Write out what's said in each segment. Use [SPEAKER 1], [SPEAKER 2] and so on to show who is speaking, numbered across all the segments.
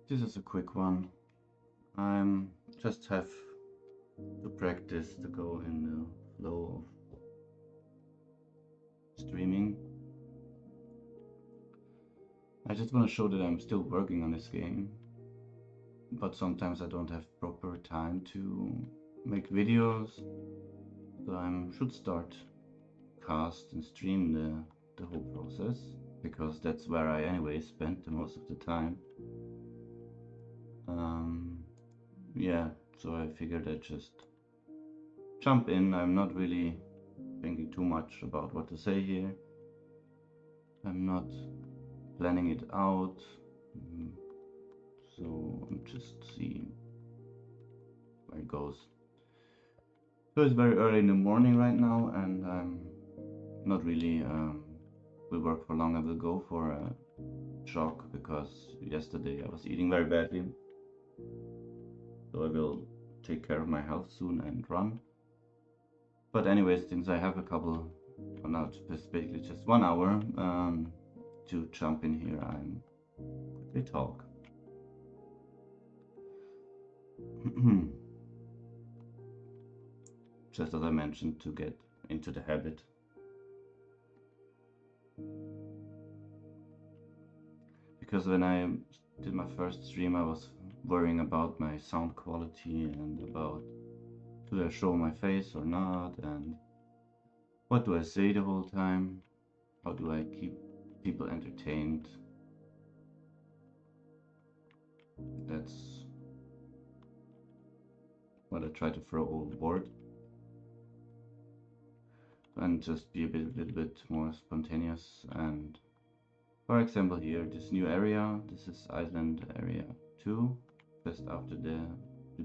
[SPEAKER 1] This is a quick one. I'm just have to practice to go in the flow of streaming. I just want to show that I'm still working on this game, but sometimes I don't have proper time to make videos, so I should start cast and stream the whole process, because that's where I anyway spend the most of the time. Yeah, so I figured I'd just jump in. I'm not really thinking too much about what to say here. I'm not planning it out, so I'm just seeing where it goes. So it's very early in the morning right now, and I'm not really will work for long. I will go for a jog because yesterday I was eating very badly, so I will take care of my health soon and run. But anyways, since I have a couple, well, not basically just 1 hour to jump in here, I'm quickly talk. Just as I mentioned, to get into the habit. Because when I did my first stream, I was worrying about my sound quality and about do I show my face or not, and what do I say the whole time, how do I keep people entertained. That's what I try to throw overboard and just be a little bit more spontaneous. And for example, here, this new area, this is Island Area 2, just after the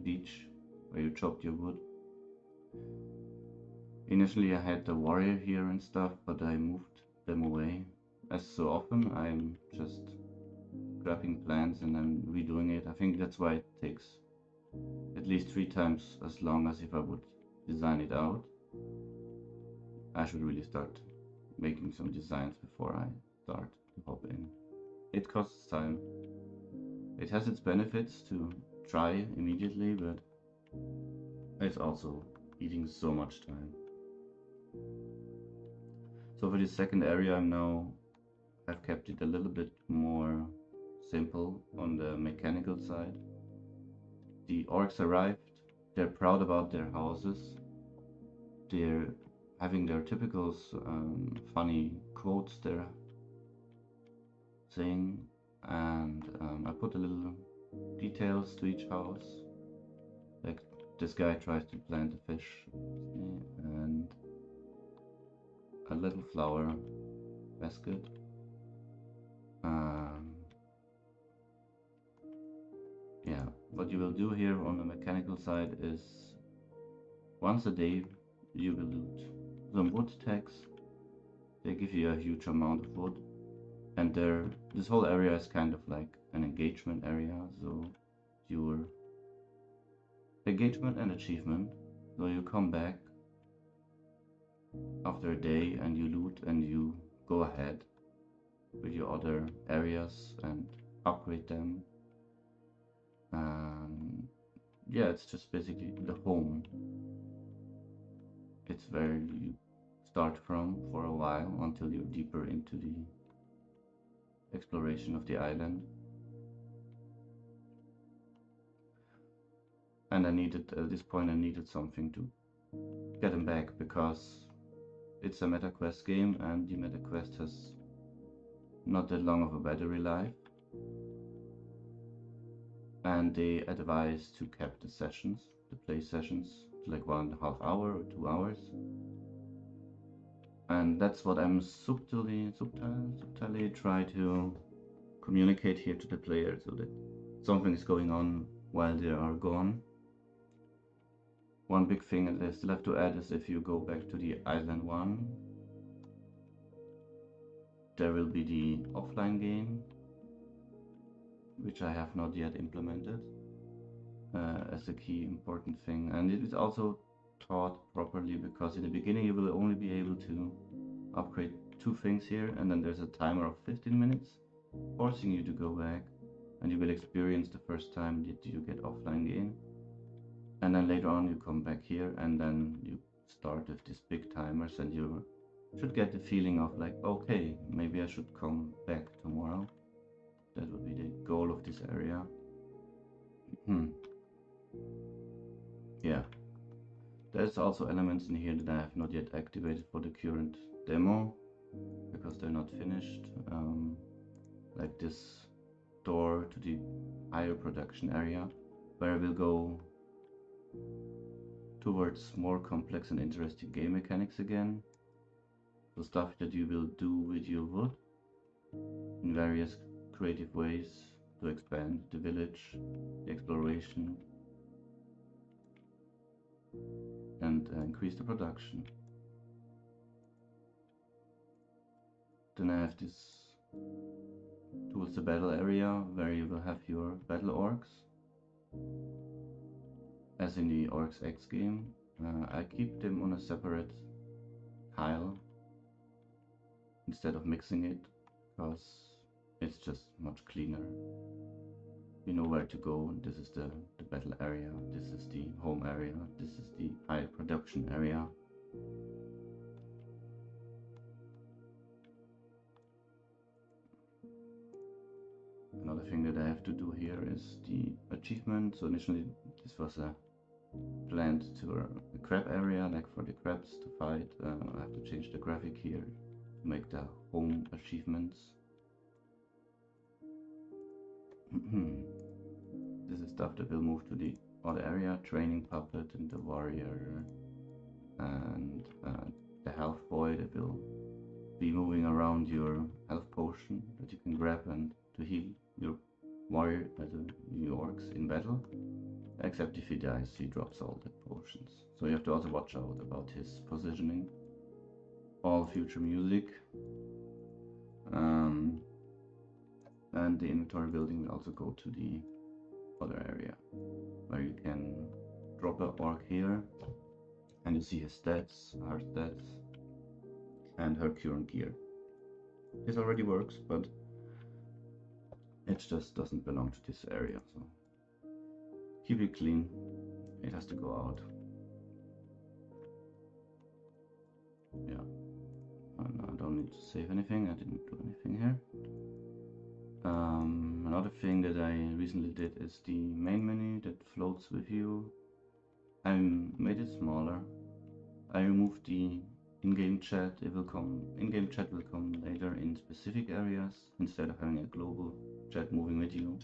[SPEAKER 1] beach where you chopped your wood. Initially I had the warrior here and stuff, but I moved them away. As so often, I'm just grabbing plants and I'm redoing it. I think that's why it takes at least 3 times as long as if I would design it out. I should really start making some designs before I start to hop in. It costs time. It has its benefits to try immediately, but it's also eating so much time. So for this second area, I've kept it a little bit more simple on the mechanical side. The orcs arrived, they're proud about their houses, they're having their typical funny quotes they're saying, and I put a little details to each house, like this guy tries to plant a fish and a little flower basket. Yeah, what you will do here on the mechanical side is once a day you will loot some wood tags. They give you a huge amount of wood, and this whole area is kind of like an engagement area, so your engagement and achievement. So you come back after a day and you loot and you go ahead with your other areas and upgrade them. Yeah, it's just basically the home. It's where you start from for a while until you're deeper into the exploration of the island. And at this point I needed something to get him back, because it's a meta quest game and the meta quest has not that long of a battery life. And they advise to cap the play sessions, to like 1.5 hours or 2 hours. And that's what I'm subtly try to communicate here to the player, so that something is going on while they are gone. One big thing that I still have to add is if you go back to the Island 1, there will be the offline game, which I have not yet implemented as a key important thing. And it is also taught properly, because in the beginning you will only be able to upgrade 2 things here, and then there's a timer of 15 minutes forcing you to go back and you will experience the first time that you get offline gain. And then later on you come back here and then you start with these big timers, and you should get the feeling of like, okay, maybe I should come back tomorrow. That would be the goal of this area. Yeah. There's also elements in here that I have not yet activated for the current demo, because they're not finished. Like this door to the higher production area, where I will go towards more complex and interesting game mechanics again. So stuff that you will do with your wood in various creative ways to expand the village, the exploration, and increase the production. Then I have this towards the battle area, where you will have your battle orcs, as in the Orcs X game. I keep them on a separate tile instead of mixing it, because it's just much cleaner. You know where to go. This is the battle area, this is the home area, this is the high production area. Another thing that I have to do here is the achievement. So initially this was a planned to a crab area, like for the crabs to fight. I have to change the graphic here to make the home achievements. This is stuff that will move to the other area, training puppet and the warrior and the health boy that will be moving around your health potion that you can grab and to heal your warrior, your orcs in battle. Except if he dies, he drops all the potions. So you have to also watch out about his positioning. All future music. And the inventory building will also go to the other area, where you can drop an orc here, and you see his stats, her stats, and her current gear. This already works, but it just doesn't belong to this area, so keep it clean. It has to go out. Yeah. And I don't need to save anything. I didn't do anything here. Another thing that I recently did is the main menu that floats with you. I made it smaller. I removed the in-game chat. In-game chat will come later in specific areas instead of having a global chat moving with you.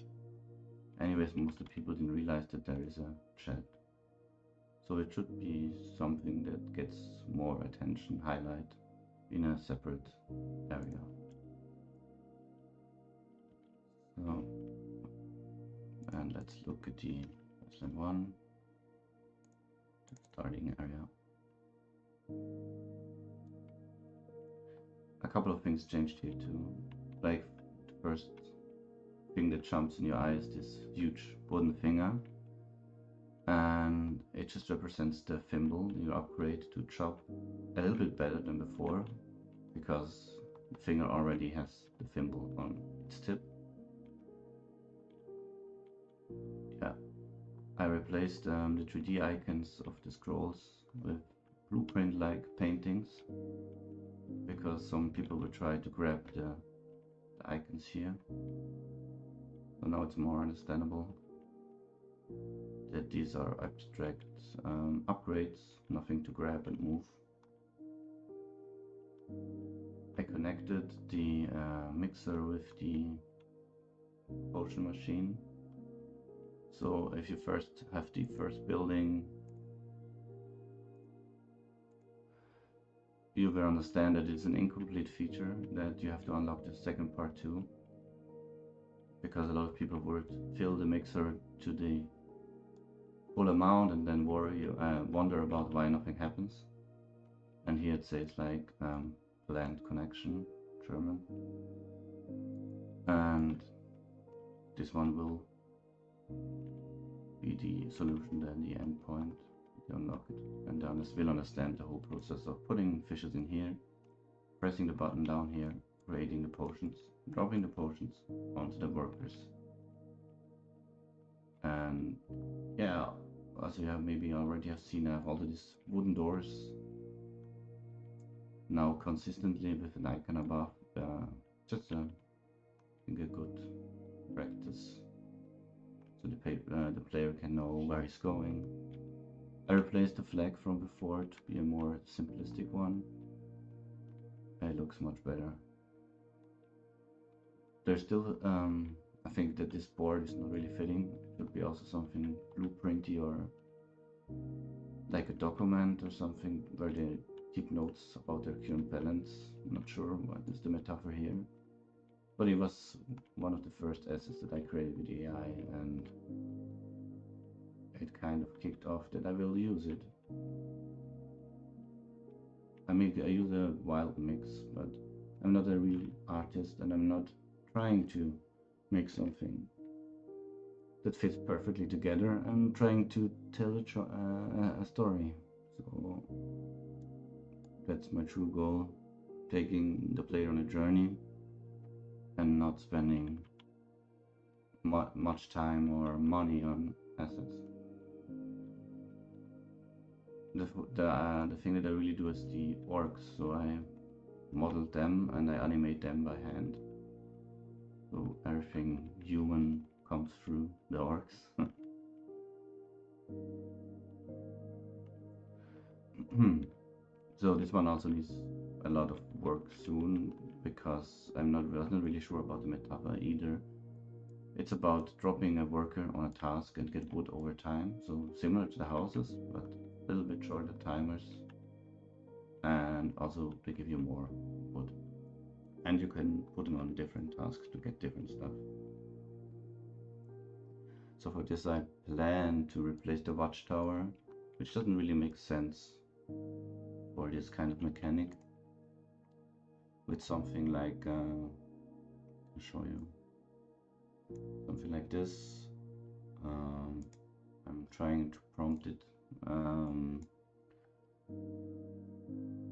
[SPEAKER 1] Anyways, most of the people didn't realize that there is a chat. So it should be something that gets more attention, highlight in a separate area. So, and let's look at the Iceland 1, the starting area. A couple of things changed here too. Like the first thing that jumps in your eye is this huge wooden finger, and it just represents the thimble you upgrade to chop a little bit better than before, because the finger already has the thimble on its tip. Yeah, I replaced the 3D icons of the scrolls with blueprint-like paintings, because some people will try to grab the icons here. So now it's more understandable that these are abstract upgrades, nothing to grab and move. I connected the mixer with the potion machine. So if you first have the first building, you will understand that it's an incomplete feature, that you have to unlock the second part too, because a lot of people would fill the mixer to the full amount and then wonder about why nothing happens. And here it says like planned connection, German, and this one will be the solution, then the endpoint. You unlock it, and then will understand the whole process of putting fishes in here, pressing the button down here, creating the potions, dropping the potions onto the workers, And yeah, as you have maybe already have seen, I have all these wooden doors now consistently with an icon above. Just I think a good practice, so the player can know where he's going. I replaced the flag from before to be a more simplistic one. It looks much better. There's still, I think that this board is not really fitting. It should be also something blueprinty or like a document or something where they keep notes about their current balance. I'm not sure what is the metaphor here. But it was one of the first assets that I created with AI, and it kind of kicked off that I will use it. I use a wild mix, but I'm not a real artist, and I'm not trying to make something that fits perfectly together. I'm trying to tell a story. So that's my true goal, taking the player on a journey and not spending much time or money on assets. The thing that I really do is the orcs, so I model them and I animate them by hand. So everything human comes through the orcs. So this one also needs a lot of work soon, because I was not really sure about the metaphor either. It's about dropping a worker on a task and get wood over time, so similar to the houses, but a little bit shorter timers, and also they give you more wood. And you can put them on different tasks to get different stuff. So for this I plan to replace the watchtower, which doesn't really make sense for this kind of mechanic, with something like, I'll show you, something like this. I'm trying to prompt it.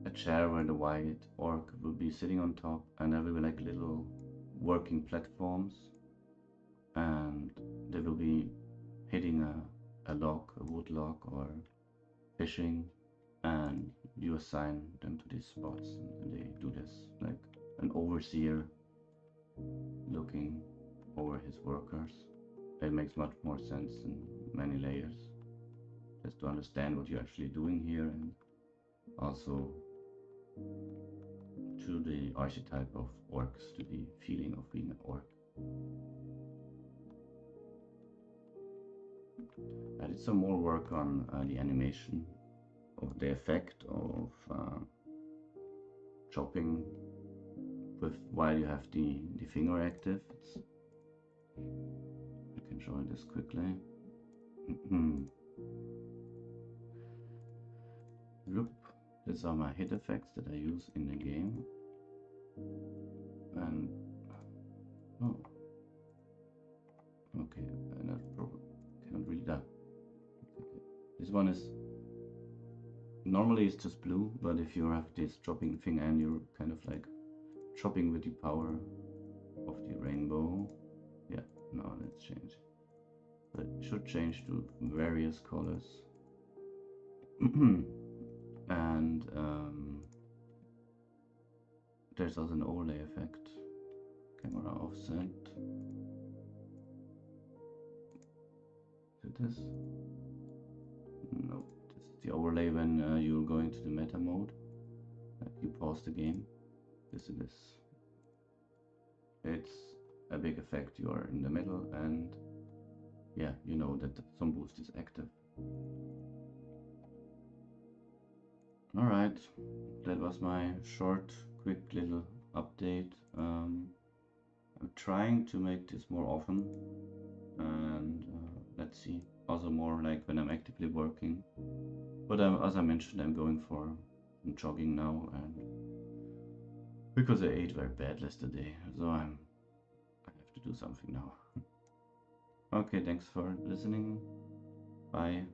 [SPEAKER 1] A chair where the white orc will be sitting on top, and there will be like little working platforms, and they will be hitting a log, a wood log, or fishing, and you assign them to these spots, and they do this like an overseer looking over his workers. It makes much more sense in many layers, just to understand what you're actually doing here, and also to the archetype of orcs, to the feeling of being an orc. I did some more work on the animation of the effect of chopping with while you have the finger active. I can show you this quickly. Look, these are my hit effects that I use in the game. And oh, okay, and I cannot read that. This one is normally it's just blue, but if you have this chopping thing and you're kind of like chopping with the power of the rainbow, yeah, now let's change. So it should change to various colors. And there's also an overlay effect, camera offset. Is it this? No, this is the overlay when you're going to the meta mode. Like you pause the game. This is this. It's a big effect. You are in the middle, and yeah, you know that some boost is active. Alright, that was my short, quick little update. I'm trying to make this more often, and let's see, also more like when I'm actively working. But as I mentioned, I'm going for some jogging now, and because I ate very bad yesterday, so I have to do something now. Okay, thanks for listening. Bye.